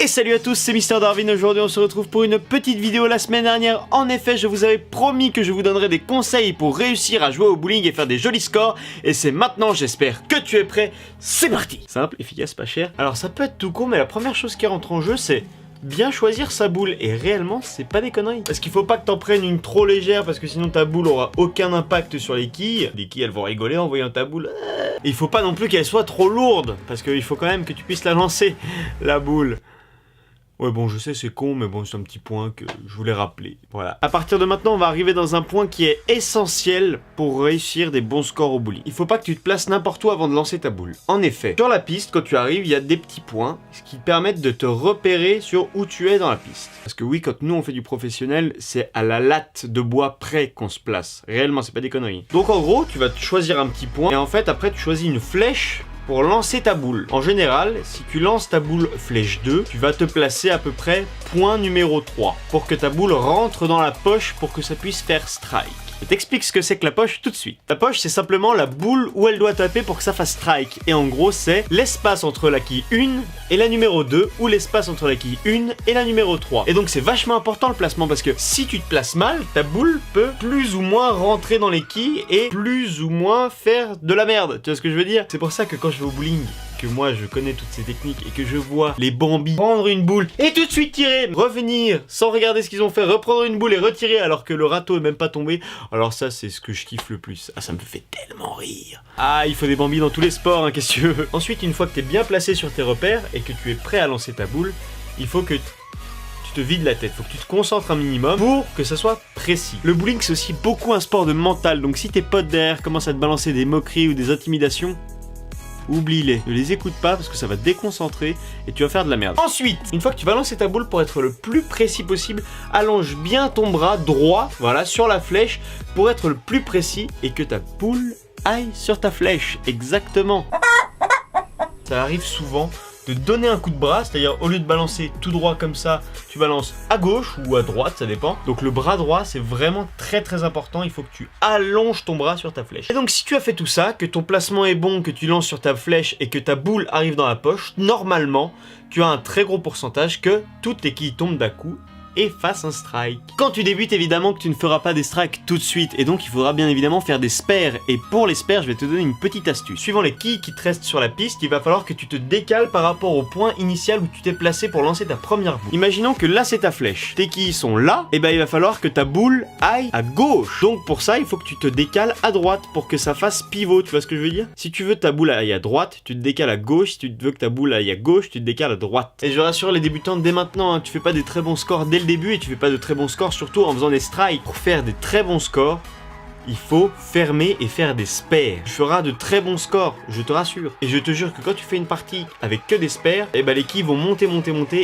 Et salut à tous, c'est Mister Darwin. Aujourd'hui on se retrouve pour une petite vidéo. La semaine dernière, en effet, je vous avais promis que je vous donnerais des conseils pour réussir à jouer au bowling et faire des jolis scores. Et c'est maintenant, j'espère que tu es prêt. C'est parti. Simple, efficace, pas cher. Alors ça peut être tout con, mais la première chose qui rentre en jeu, c'est bien choisir sa boule. Et réellement, c'est pas des conneries. Parce qu'il faut pas que t'en prennes une trop légère, parce que sinon ta boule aura aucun impact sur les quilles. Les quilles, elles vont rigoler en voyant ta boule. Et il faut pas non plus qu'elle soit trop lourde, parce qu'il faut quand même que tu puisses la lancer, la boule. Ouais bon, je sais c'est con, mais bon c'est un petit point que je voulais rappeler. Voilà. À partir de maintenant, on va arriver dans un point qui est essentiel pour réussir des bons scores au bowling. Il faut pas que tu te places n'importe où avant de lancer ta boule. En effet, sur la piste, quand tu arrives, il y a des petits points qui te permettent de te repérer sur où tu es dans la piste. Parce que oui, quand nous on fait du professionnel, c'est à la latte de bois près qu'on se place. Réellement, c'est pas des conneries. Donc en gros, tu vas te choisir un petit point et en fait après tu choisis une flèche pour lancer ta boule. En général, si tu lances ta boule flèche 2, tu vas te placer à peu près point numéro 3 pour que ta boule rentre dans la poche pour que ça puisse faire strike. Je t'explique ce que c'est que la poche tout de suite. La poche, c'est simplement la boule où elle doit taper pour que ça fasse strike. Et en gros, c'est l'espace entre la quille 1 et la numéro 2 ou l'espace entre la quille 1 et la numéro 3. Et donc c'est vachement important le placement parce que si tu te places mal, ta boule peut plus ou moins rentrer dans les quilles et plus ou moins faire de la merde. Tu vois ce que je veux dire? C'est pour ça que quand je vais au bowling, que moi je connais toutes ces techniques et que je vois les bambis prendre une boule et tout de suite tirer, revenir sans regarder ce qu'ils ont fait, reprendre une boule et retirer alors que le râteau est même pas tombé, alors ça c'est ce que je kiffe le plus. Ah, ça me fait tellement rire. Ah, il faut des bambis dans tous les sports, hein, qu'est-ce que tu veux. Ensuite, une fois que tu es bien placé sur tes repères et que tu es prêt à lancer ta boule, il faut que tu te vides la tête, faut que tu te concentres un minimum pour que ça soit précis. Le bowling c'est aussi beaucoup un sport de mental, donc si tes potes derrière commencent à te balancer des moqueries ou des intimidations, oublie-les, ne les écoute pas parce que ça va te déconcentrer et tu vas faire de la merde. Ensuite, une fois que tu vas lancer ta boule, pour être le plus précis possible, allonge bien ton bras droit, voilà, sur la flèche pour être le plus précis et que ta boule aille sur ta flèche, exactement. Ça arrive souvent de donner un coup de bras, c'est-à-dire au lieu de balancer tout droit comme ça, tu balances à gauche ou à droite, ça dépend. Donc le bras droit, c'est vraiment très important, il faut que tu allonges ton bras sur ta flèche. Et donc si tu as fait tout ça, que ton placement est bon, que tu lances sur ta flèche et que ta boule arrive dans la poche, normalement, tu as un très gros pourcentage que toutes les quilles tombent d'un coup et fasse un strike. Quand tu débutes, évidemment que tu ne feras pas des strikes tout de suite et donc il faudra bien évidemment faire des spares. Et pour les spares, je vais te donner une petite astuce. Suivant les quilles qui te restent sur la piste, il va falloir que tu te décales par rapport au point initial où tu t'es placé pour lancer ta première boule. Imaginons que là c'est ta flèche, tes quilles sont là, et ben il va falloir que ta boule aille à gauche. Donc pour ça, il faut que tu te décales à droite pour que ça fasse pivot, tu vois ce que je veux dire? Si tu veux que ta boule aille à droite, tu te décales à gauche. Si tu veux que ta boule aille à gauche, tu te décales à droite. Et je rassure les débutants dès maintenant, hein, tu fais pas des très bons scores dès le début et tu fais pas de très bons scores surtout en faisant des strikes. Pour faire des très bons scores, il faut fermer et faire des spares. Tu feras de très bons scores, je te rassure. Et je te jure que quand tu fais une partie avec que des spares, et ben les quilles vont monter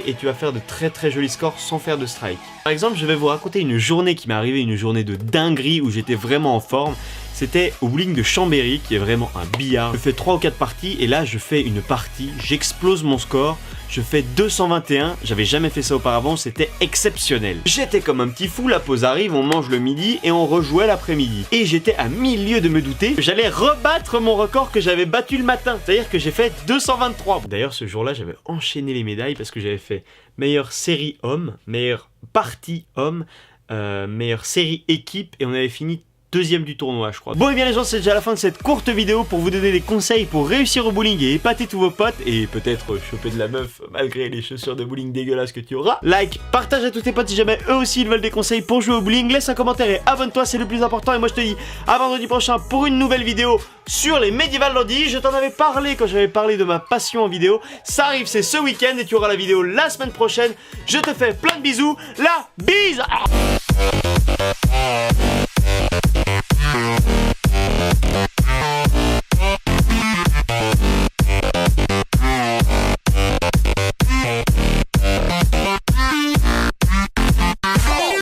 et tu vas faire de très jolis scores sans faire de strike. Par exemple, je vais vous raconter une journée qui m'est arrivée, une journée de dinguerie où j'étais vraiment en forme. C'était au bowling de Chambéry, qui est vraiment un billard. Je fais 3 ou 4 parties et là je fais une partie, j'explose mon score. Je fais 221, j'avais jamais fait ça auparavant, c'était exceptionnel. J'étais comme un petit fou, la pause arrive, on mange le midi et on rejouait l'après-midi. Et j'étais à milieu de me douter que j'allais rebattre mon record que j'avais battu le matin. C'est-à-dire que j'ai fait 223. D'ailleurs ce jour-là, j'avais enchaîné les médailles parce que j'avais fait meilleure série homme, meilleure partie homme, meilleure série équipe et on avait fini deuxième du tournoi, je crois. Bon et bien les gens, c'est déjà la fin de cette courte vidéo pour vous donner des conseils pour réussir au bowling et épater tous vos potes et peut-être choper de la meuf malgré les chaussures de bowling dégueulasses que tu auras. Like, partage à tous tes potes si jamais eux aussi ils veulent des conseils pour jouer au bowling. Laisse un commentaire et abonne-toi, c'est le plus important. Et moi je te dis à vendredi prochain pour une nouvelle vidéo sur les Medieval Lordi. Je t'en avais parlé quand j'avais parlé de ma passion en vidéo. Ça arrive, c'est ce week-end et tu auras la vidéo la semaine prochaine. Je te fais plein de bisous. La bise.